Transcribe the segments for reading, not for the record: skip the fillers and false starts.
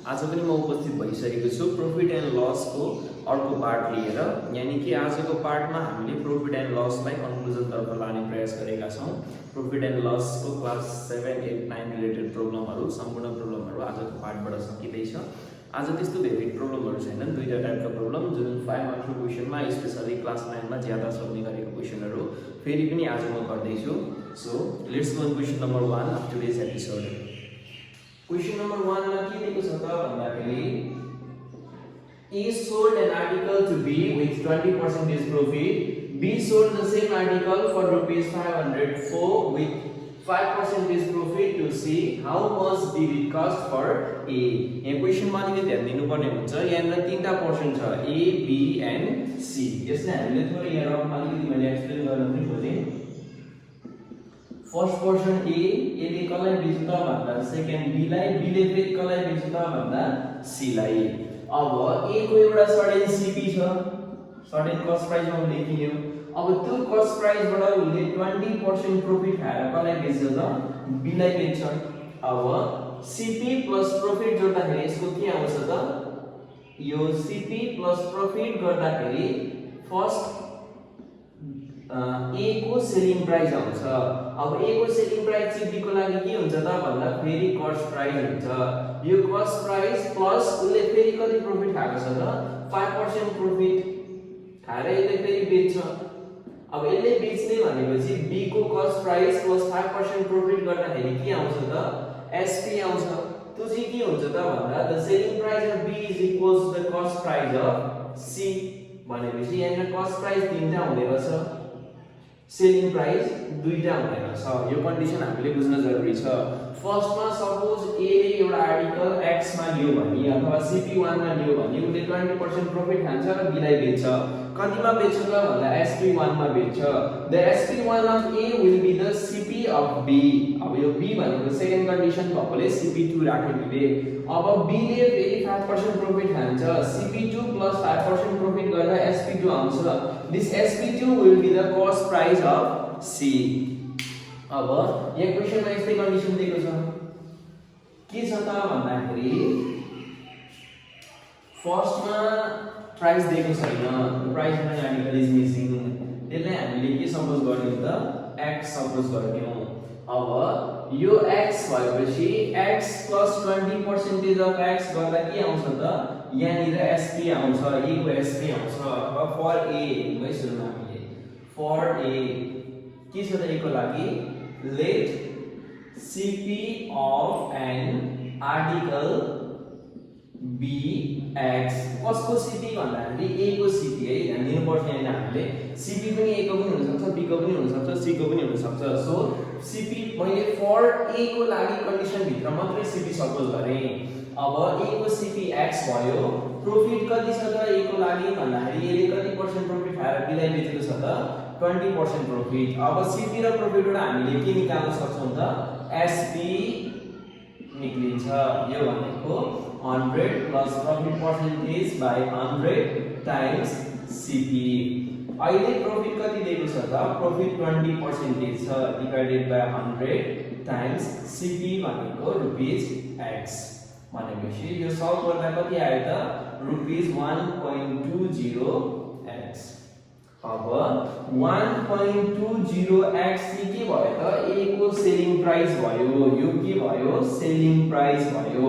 आज पनि म उपस्थित भइसकेको छु प्रॉफिट एन्ड लस को अर्को पार्ट लिएर। यानी कि आजको पार्टमा हामीले प्रॉफिट एन्ड लसलाई कन्क्लुजन तर्फ लाने प्रयास गरेका छौं। प्रॉफिट एन्ड लस को क्लास 7, 8, 9 रिलेटेड प्रब्लमहरु सम्पूर्ण प्रब्लमहरु आजको पार्टबाट सकिदैछ। आज त्यस्तो धेरै प्रब्लमहरु छैनन्, दुईटा टाइपका प्रब्लम जुन 5 मार्क्सको क्वेशनमा स्पेशली क्लास 9 मा ज्यादा सोध्ने गरेको क्वेशनहरु फेरि पनि आज म गर्दै छु। So let's go question number 1 of today's episode. Question number 1 मा के दिएको छ त भन्दाखेरि A sold an article to B with 20% profit. B sold the same article for rupees 504 with 5% profit to C. How much did it cost for A? यहाँ question मा अलिकति ध्यान दिनुपर्ने हुन्छ। यहाँ तीनटा पोर्सन छ A, B एन्ड C। यसलाई हामीले थोरै यहाँ अलिकति मैले एक्सप्लेन गर्न पनि खोजेँ। फर्स्ट पोर्सन A ले कसलाई बेच्छ त भन्दा सेकेन्ड B लाई, B ले फेरि कसलाई बेच्छ त भन्दा C लाई। अब A को एउटा सर्टेन CP छ, सर्टेन कस्ट प्राइस मा उसले किन्यो। अब त्यो कस्ट प्राइस बाट उसले 20% प्रॉफिट खाएर कसलाई बेच्छ त B लाई बेच्छ। अब CP प्लस प्रॉफिट जोड्दाखेरि यसको के आउँछ त यो CP प्लस प्रॉफिट गर्दाखेरि फर्स्ट A को सेलिङ प्राइस आउँछ। अब A को सेलिङ प्राइस चाहिँ B को लागि के हुन्छ त भन्दा फेरि कस्ट प्राइस हुन्छ। यो कस्ट प्राइस प्लस उसले फेरि कति प्रॉफिट खाएको छ त 5% प्रॉफिट खाएर यसले फेरि बेच्छ। अब यसले बेच्ने भनेपछि B को कस्ट प्राइस प्लस 5% प्रॉफिट गर्दाखेरि के आउँछ त SP आउँछ। त्यो चाहिँ के हुन्छ त भन्दा the selling price of B is equals to the cost price of C भनेपछि यहाँ कस्ट प्राइस तीनटा हुने रहेछ, सेलिङ प्राइस दुईटा हुने रहेछ। यो कन्डिसन हामीले बुझ्न जरुरी छ। फर्स्टमा सपोज A ले एउटा आर्टिकल X मा लियो भने अथवा CP1 मा लियो भने उले 20% प्रॉफिट खान्छ र B लाई बेच्छ। कतिमा बेच्छ त भन्दा SP1 मा बेच्छ। The SP1 of A will be the CP of B। अब यो B भनेको सेकेन्ड कन्डिसन भएकोले CP2 राख्यो दिले। अब B ले फेरि 5% प्रॉफिट खान्छ, CP2 प्लस 5% प्रॉफिट गर्दा SP2 आउँछ। This SP2 will be the cost price of C। अब यहाँ क्वेशनमा यस्तै कन्डिसन दिएको छ। के छ त भन्दाखेरि फर्स्टमा प्राइस दिएको छैन, price of an article is missing. त्यसलाई हामीले के सपोज गर्यौं त x सपोज गर्यौं। अब यो x भएपछि x प्लस 20% अफ x गर्दा के आउँछ त यहाँनिर SP आउँछ, A को SP आउँछ। अब फर A है सुन्नु हामीले फर A के छ त A को लागि let CP of an article be x। कसको CP भन्दाखेरि A को CP है, ध्यान दिनुपर्छ। यहाँ हामीले CP पनि A को पनि हुन सक्छ, B को पनि हुन सक्छ, C को पनि हुन सक्छ। सो CP मैले फर A को लागि कन्डिसन भित्र मात्रै CP सपोज गरे। अब A को CP x भयो। प्रॉफिट कति छ त A को लागि भन्दाखेरि A ले कति पर्सेन्ट प्रॉफिट खाएर B लाई बेचेको छ त 20% प्रॉफिट। अब CP र प्रॉफिटबाट हामीले के निकाल्न सक्छौं त SP निक्लिन्छ। यो भनेको 100 plus profit percentage by 100 times CP। अहिले प्रॉफिट कति दिएको छ त प्रॉफिट 20% छ डिवाइडेड बाइ 100 टाइम्स CP भनेको रुपीस x भनेपछि यो सल्भ गर्दा कति आयो त रुपीस 1.20x। अब 1.20x के भयो त A को सेलिङ प्राइस भयो। यो के भयो सेलिङ प्राइस भयो।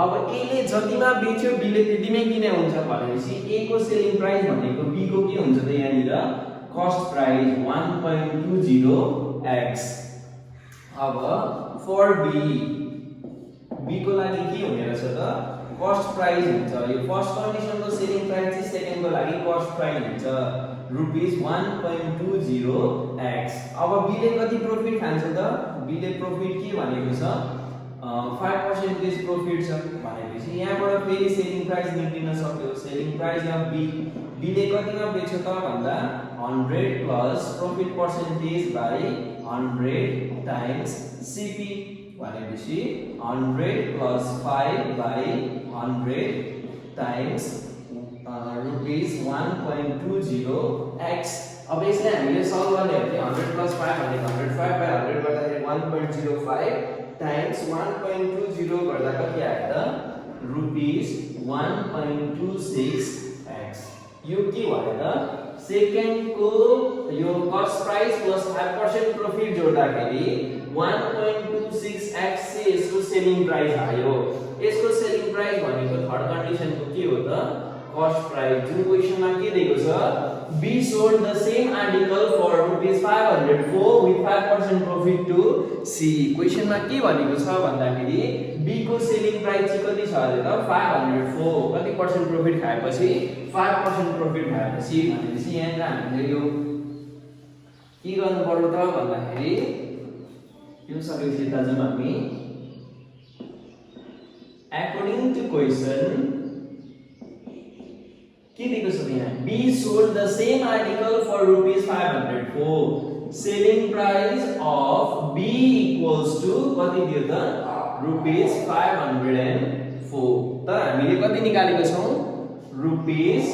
अब A ले जतिमा बेच्यो B ले त्यतिमै किने हुन्छ भनेपछि A को सेलिङ प्राइस भनेको B को के हुन्छ त यहाँनिर कस्ट प्राइस 1.20x। अब फर B को लागि के हुने रहेछ त कस्ट प्राइस हुन्छ। यो फर्स्ट कन्डिसनको सेलिङ प्राइस चाहिँ सेकेन्ड को लागि कस्ट प्राइस हुन्छ रुपीस 1.20x। अब B ले कति प्रॉफिट खान्छ त B ले प्रॉफिट के भनेको छ 5% प्रॉफिट छ भनेपछि यहाँबाट फेरि सेलिङ प्राइस निक्लिन सक्यो। सेलिङ प्राइस अफ B ले कतिमा बेच्छ त भन्दा 100 plus profit percentage by 100 times CP भनेपछि 100 plus 5 by 100 times rupees 1.20x। अब यसलाई हामीले सल्भ गर्ने हो भने 100 प्लस 5 भनेको 105 बाइ 100 गर्दाखेरि 1.05 टाइम्स 1.20 गर्दा कति आयो त रुपीस 1.26 x यो के भयो त सेकेन्ड को यो कस्ट प्राइस प्लस 5% प्रॉफिट जोड्दाखेरि 1.26 x से यसको सेलिङ प्राइस आयो यसको सेलिङ प्राइस भनेको थर्ड कन्डिसन को के हो त कस्ट प्राइस जुन क्वेशनमा के दिएको छ B sold the same article for rupees 504 with 5% profit to C क्वेशनमा के भनेको छ भन्दाखेरि B को सेलिङ प्राइस चाहिँ कति छ अरे त 504 कति पर्सेन्ट प्रॉफिट खाएपछि 5% प्रॉफिट खाएपछि भनेपछि यहाँ हामीले यो के गर्नु पर्यो त भन्दाखेरि यो सकेपछि त जब हामी according to question के दिएको छ यहाँ B sold the same article for rupees 504 selling price of B equals to कति दियो त रुपीस 504 तर हामीले कति निकालेको छौं rupees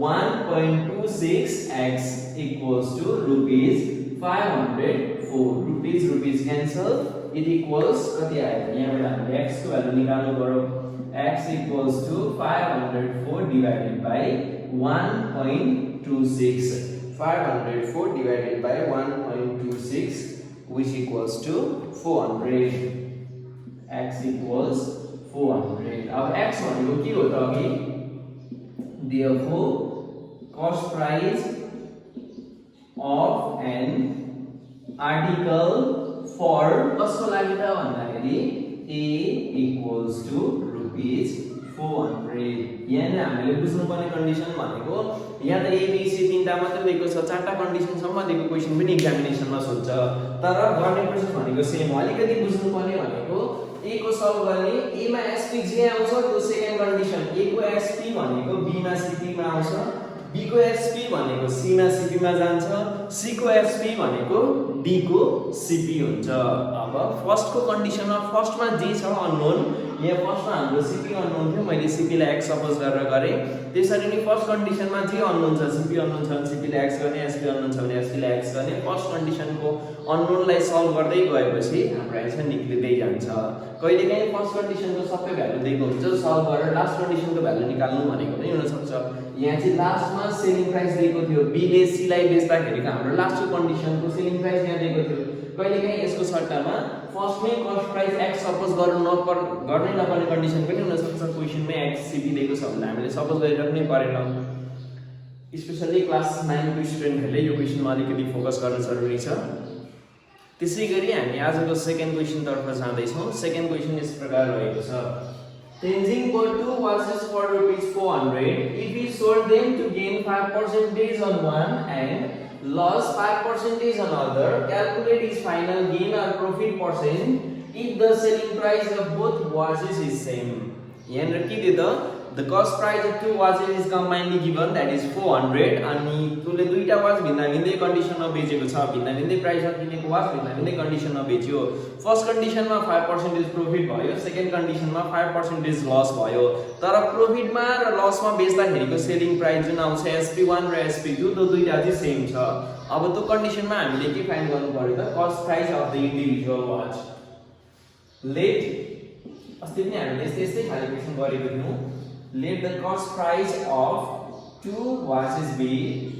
1.26x equals to rupees 504 rupees cancel it equals कति आयो यहाँबाट हामीले x को भ्यालु निकाल्नु पर्यो x equals to 504 divided by 1.26 504 divided by 1.26 which equals to 400 x equals 400 अब x भनेको के हो त अघि therefore cost price of an article for कसको लागि त भन्दाखेरि A equals to rupees 400 यहाँ हामीले बुझ्नुपर्ने कन्डिसन भनेको यहाँ त A B C तीनटा मात्र दिएको छ चारटा कन्डिसन सम्म दिएको क्वेशन पनि एक्जामिनेसनमा सोध्छ तर गर्ने प्रोसेस भनेको सेम हो अलिकति बुझ्नुपर्ने भनेको A को सल्भ गर्ने A मा SP जे आउँछ त्यो सेकेन्ड कन्डिसन A को SP भनेको B मा CP मा आउँछ B को SP भनेको C मा CP मा जान्छ C को SP भनेको D को CP हुन्छ अब फर्स्ट को कन्डिसनमा फर्स्टमा जे छ अननोन यहाँ फर्स्टमा हाम्रो CP अननोन थियो मैले CP लाई x सपोज गरेर गरे त्यसरी नै फर्स्ट कन्डिसनमा जे अननोन छ CP अननोन छ भने CP लाई x गर्ने SP अननोन छ भने SP लाई x गर्ने फर्स्ट कन्डिसनको अननोनलाई सल्भ गर्दै गएपछि हाम्रो आन्सर निक्लिदै जान्छ कहिलेकाहीँ फर्स्ट कन्डिसनको सबै भ्यालु दिएको हुन्छ सल्भ गरेर लास्ट कन्डिसनको भ्यालु निकाल्नु भनेको पनि हुन सक्छ यहाँ चाहिँ लास्टमा सेलिङ प्राइस दिएको थियो B ले C लाई बेच्दाखेरिको हाम्रो लास्टको कन्डिसनको सेलिङ प्राइस यहाँ दिएको थियो कहिलेकाहीँ यसको सट्टामा फर्स्टमै कस्ट प्राइस x सपोज गर्नै नपर्ने कन्डिसन पनि हुन सक्छ क्वेशनमै x CP दिएको छ भने हामीले सपोज गरिराख्नै परेन स्पेशली क्लास 9 को स्टुडेन्टहरुले यो क्वेशनमा अलिकति फोकस गर्न जरुरी छ त्यसैगरी हामी आजको सेकेन्ड क्वेशन तर्फ जाँदै छौं सेकेन्ड क्वेशन यस प्रकार रहेको छ Tenzing bought 2 watches for rupees 400 if he sold them to gain 5% on one and lost 5% on other calculate his final gain or profit percent if the selling price of both watches is same यहाँ के दियो त the cost price of two watches is combinedly given that is 400 अनि तुले दुईटा watch भिन्दै कन्डिसनमा बेचेको छ भिन्दै प्राइसमा किनेको वाच भिन्दै कन्डिसनमा बेच्यो फर्स्ट कन्डिसनमा 5% प्रॉफिट भयो सेकेन्ड कन्डिसनमा 5% लस भयो तर प्रॉफिटमा र लसमा बेच्दाखेरिको सेलिङ प्राइस जुन आउँछ SP1 र SP2 त्यो दुईटा चाहिँ सेम छ अब त्यो कन्डिसनमा हामीले के फाइन्ड गर्नु पर्यो त cost price of the individual watch लेट अस्ति पनि हामीले यस्तै खाले क्वेशन गरेको थियौं let the cost price of two watches be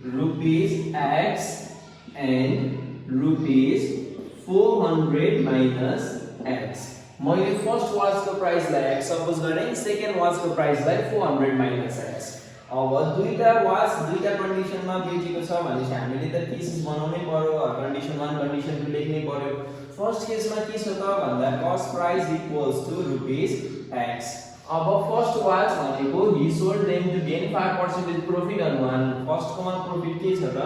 rupees x and rupees 400 minus x मैले फर्स्ट वाच को प्राइस लाई x सपोज गरे सेकेन्ड वाच को प्राइस लाई 400 minus x अब दुईटा वाच दुईटा कन्डिसनमा बेचेको छ भनेपछि हामीले त केसेस बनाउनै पर्यो कन्डिसन 1 कन्डिसन 2 लेख्नै पर्यो फर्स्ट केसमा के छ त भन्दा cost price equals to rupees x अब फर्स्ट वाच भनेको he sold them to gain 5% profit on one first कोमा प्रॉफिट के छ त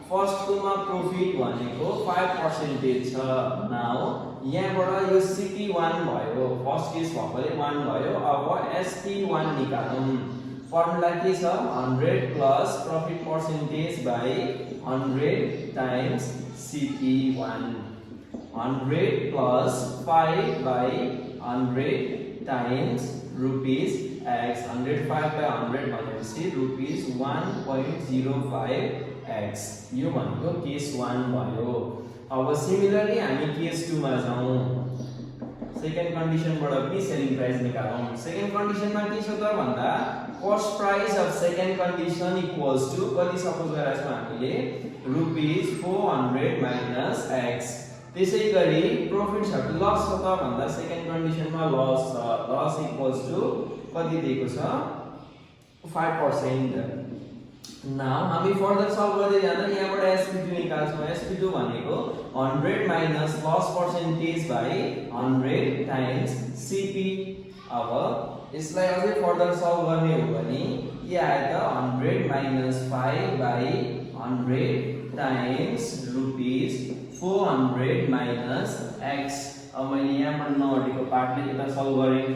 फर्स्ट कोमा प्रॉफिट भनेको 5% छ नाउ यहाँबाट यो CP1 भयो फर्स्ट केस भएकोले 1 भयो अब SP1 निकालौं फर्मुला के छ 100 plus profit percentage by 100 times CP1 100 plus 5 by 100 times rupees x 105 by 100 भनेपछि rupees 1.05x यो भनेको केस 1 भयो अब सिमिलरली हामी केस 2 मा जाउँ सेकेन्ड कन्डिसनबाट पनि सेलिङ प्राइस निकालौं। सेकेन्ड कन्डिसनमा के छ त भन्दा cost price of second condition equals to कति सपोज गरेका छौं हामीले रुपीस 400 माइनस x। त्यसैगरी प्रॉफिट छ कि लस छ त भन्दा सेकेन्ड कन्डिसनमा लस छ। लस इक्वल्स टु कति दिएको छ 5%। नाउ हामी फर्दर सल्भ गर्दै जाँदा यहाँबाट SP2 निकाल्छौं। SP2 भनेको 100 minus loss percentage by 100 times CP। अब यसलाई अझै फर्दर सल्भ गर्ने हो भने के आयो त 100 minus 5 by 100 times rupees 400 minus x। अब मैले यहाँबाट नहटेको पार्टले यता सल्भ गरेँ।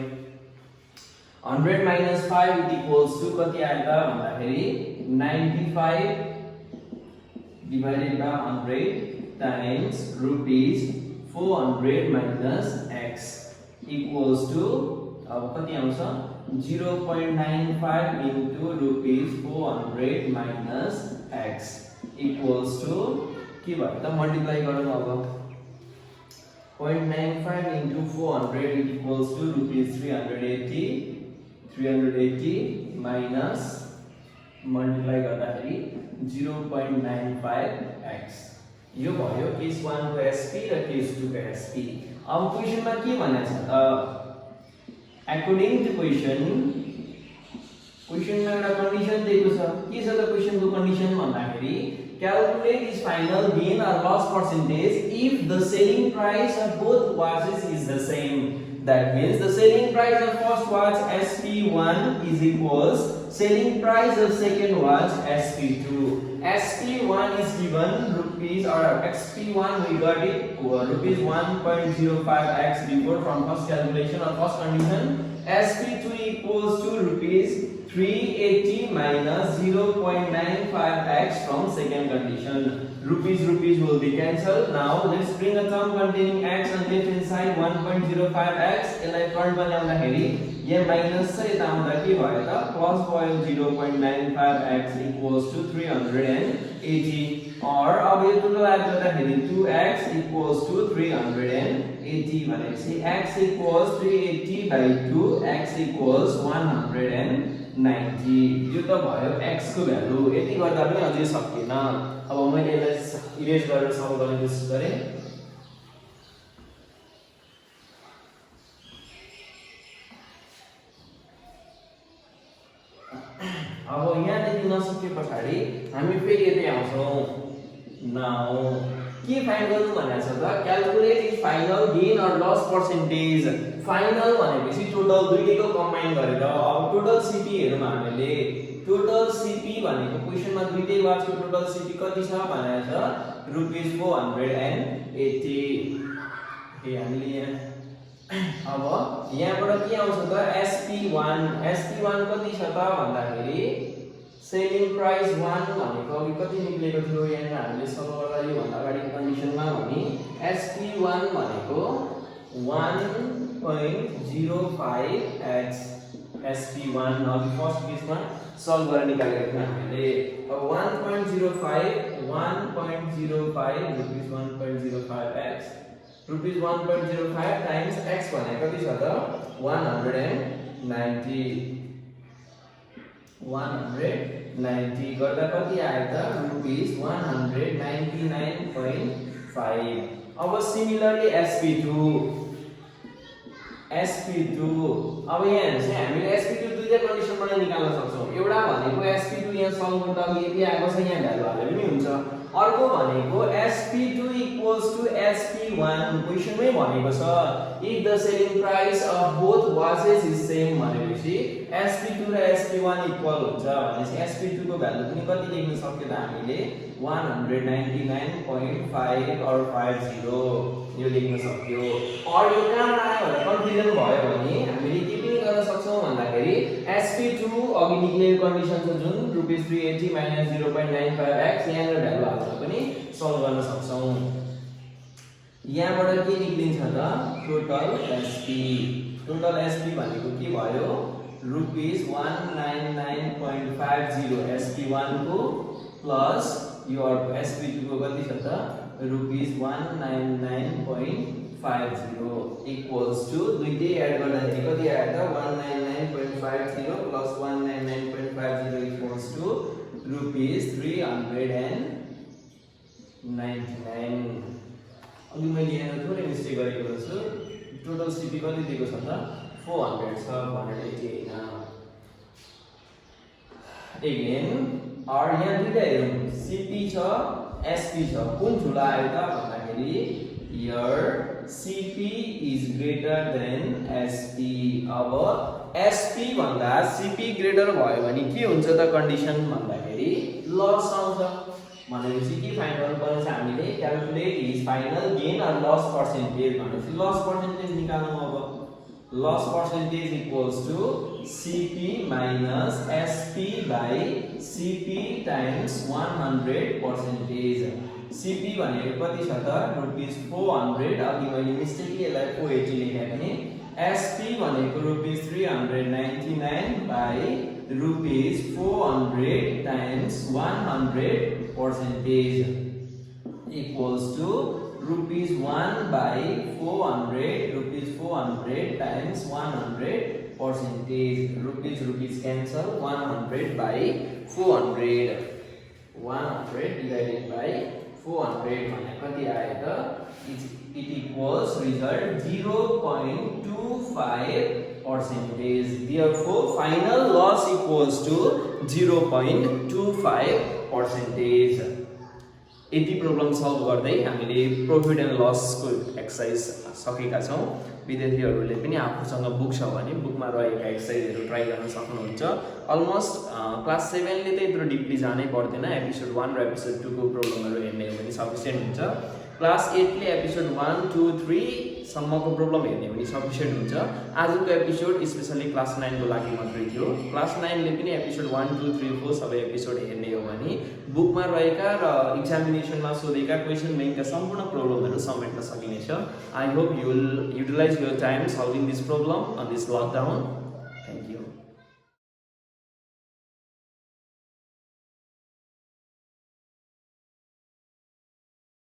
100 माइनस 5 इट इक्वल्स टु कति आयो त भन्दाखेरि 95 divided by 100 times rupees 400 minus x equals to अब कति आउँछ 0.95 into rupees 400 minus x equals to के भयो त मल्टिप्लाई गरौँ। अब 0.95 into 400 it equals to rupees 380 minus multiply गर्दाखेरि 0.95x। यो भयो केस 1 को SP र केस 2 को SP। अब क्वेशनमा के भनेको छ त अकॉर्डिंग टु क्वेशनमा एउटा कन्डिसन दिएको छ। के छ त क्वेशनको कन्डिसन भन्दाखेरि calculate is final gain or loss percentage if the selling price of both watches is the same. That means the selling price of first watch SP1 is equals selling price of second watch SP2. SP1 is given rupees or XP1 we got it rupees 1.05x before from first calculation or first condition. SP2 equals to rupees 380 minus 0.95x from second condition. Rupees will be cancelled. Now let's bring a term containing x on left hand side 1.05x. यसलाई front बनाउँदाखेरि यहाँ minus छ यता आउँदा के भयो त plus भयो 0.95x equals to 380 और अब यो टोटल एड गर्दाखेरि 2x equals to 380 भनेपछि x equals 380 by 2 x equals 190। यो त भयो x को भ्यालु। यति गर्दा पनि अझै सकिएन। अब मैले यसलाई इरेज गरेर सल्भ गर्ने कोसिस गरे। अब यहाँदेखि नसके पछाडि हामी फेरि यतै आउँछौं। नाउ के फाइन्ड गर्नु भनेको छ त क्याल्कुलेट इज फाइनल गेन और लस पर्सेन्टेज। फाइनल भनेपछि टोटल दुईटैको कम्बाइन गरेर अब टोटल सीपी हेरौँ हामीले। टोटल सीपी भनेको क्वेशनमा दुईटै वाचको टोटल सीपी कति छ भनेको छ रुपीस 480। हे हामीले यहाँ अब यहाँबाट के आउँछ त SP1 कति छ त भन्दाखेरि सेलिङ प्राइस 1 भनेको अघि कति निक्लेको थियो यहाँ हामीले सल्भ गर्दा यो भन्दा अगाडिको कन्डिसनमा भने SP1 भनेको 1.05x SP1 अघि फर्स्ट केसमा सल्भ गरेर निकालेको थियौं हामीले। अब 1.05 rupees 1.05x rupees 1.05 times x भनेको कति छ त 190 गर्दा कति आयो त रुपीस 199.5। अब सिमिलरली SP2 अब यहाँ हेर्नुस् हामीले SP2 दुईटा कन्डिसनबाट निकाल्न सक्छौं। एउटा भनेको SP2 यहाँ सल्भ गर्दा अघि यति आएको छ यहाँ भ्यालु हाले पनि हुन्छ। अर्को भनेको SP2 equals to SP1 क्वेशनमै भनेको छ if the selling price of both watches is same भनेपछि SP2 र SP1 इक्वल हुन्छ भनेपछि SP2 को भ्यालु पनि कति लेख्न सक्यो त हामीले 199.5 or 50 यो लेख्न सक्यो। और यो कहाँबाट आयो भनेर कन्फ्युजन भयो भने हामीले के पनि गर्न सक्छौं भन्दाखेरि SP2 अघि निक्लेको कन्डिसन छ जुन रुपीस 380 माइनस 0.95x यहाँको भ्यालु हालेर पनि सल्भ गर्न सक्छौं। यहाँबाट के निक्लिन्छ त टोटल SP भनेको के भयो रुपीस 199.50 SP1 को प्लस यो SP2 को कति छ त रुपीस 199.5 इक्वल्स टु दुईटै एड गर्दाखेरि कति आयो त 199.50 प्लस 199.50 इक्वल्स टु रुपीस 399। अघि मैले यहाँ थोरै मिस्टेक गरेको छु। टोटल सीपी कति दिएको छ त 400 छ 180 हैन। अगेन आर यहाँ दुईटा हेरौँ सीपी छ एसपी छ कुन ठुलो आयो त भन्दाखेरि here CP is greater than SP। अब SP भन्दा CP ग्रेटर भयो भने के हुन्छ त कन्डिसन भन्दाखेरि लस आउँछ। भनेपछि के फाइन्ड गर्नुपर्छ हामीले calculate his final gain or loss percentage भनेपछि लस पर्सेन्टेज निकाल्नु। अब loss percentage equals to CP minus SP by CP times 100%। CP भनेको कति छ त रुपीस 400। अघि मैले मिस्टेकली यसलाई 480 लेखेँ भने SP भनेको rupees 399 by rupees 400 times 100% equals to rupees 1 by 400 rupees 400 times 100%। Rupees cancel 100 by 400 100 divided by 400 भने कति आयो त it equals result 0.25%। Therefore final loss equals to 0.25%। यति प्रब्लम सल्भ गर्दै हामीले प्रॉफिट एन्ड लस को एक्सरसाइज सकेका छौं। विद्यार्थीहरूले पनि आफूसँग बुक छ भने बुकमा रहेका एक्सरसाइजहरू ट्राई गर्न सक्नुहुन्छ। अलमोस्ट क्लास 7 ले त यत्रो डिपली जानै पर्दैन। एपिसोड 1 र एपिसोड 2 को प्रब्लमहरू हेर्ने हो भने सफिसिएन्ट हुन्छ। क्लास 8 ले एपिसोड 1 2 3 सम्मको प्रब्लम हेर्ने हो भने सफिसिएन्ट हुन्छ। आजको एपिसोड स्पेशली क्लास 9 को लागि मात्रै थियो। क्लास 9 ले पनि एपिसोड 1 2 3 4 सबै एपिसोड हेर्ने हो भने बुकमा रहेका र एक्जामिनेसनमा सोधेका क्वेशन बैंकका सम्पूर्ण प्रब्लमहरू समेट्न सकिनेछ। I hope you will utilize your time solving this problem on this lockdown।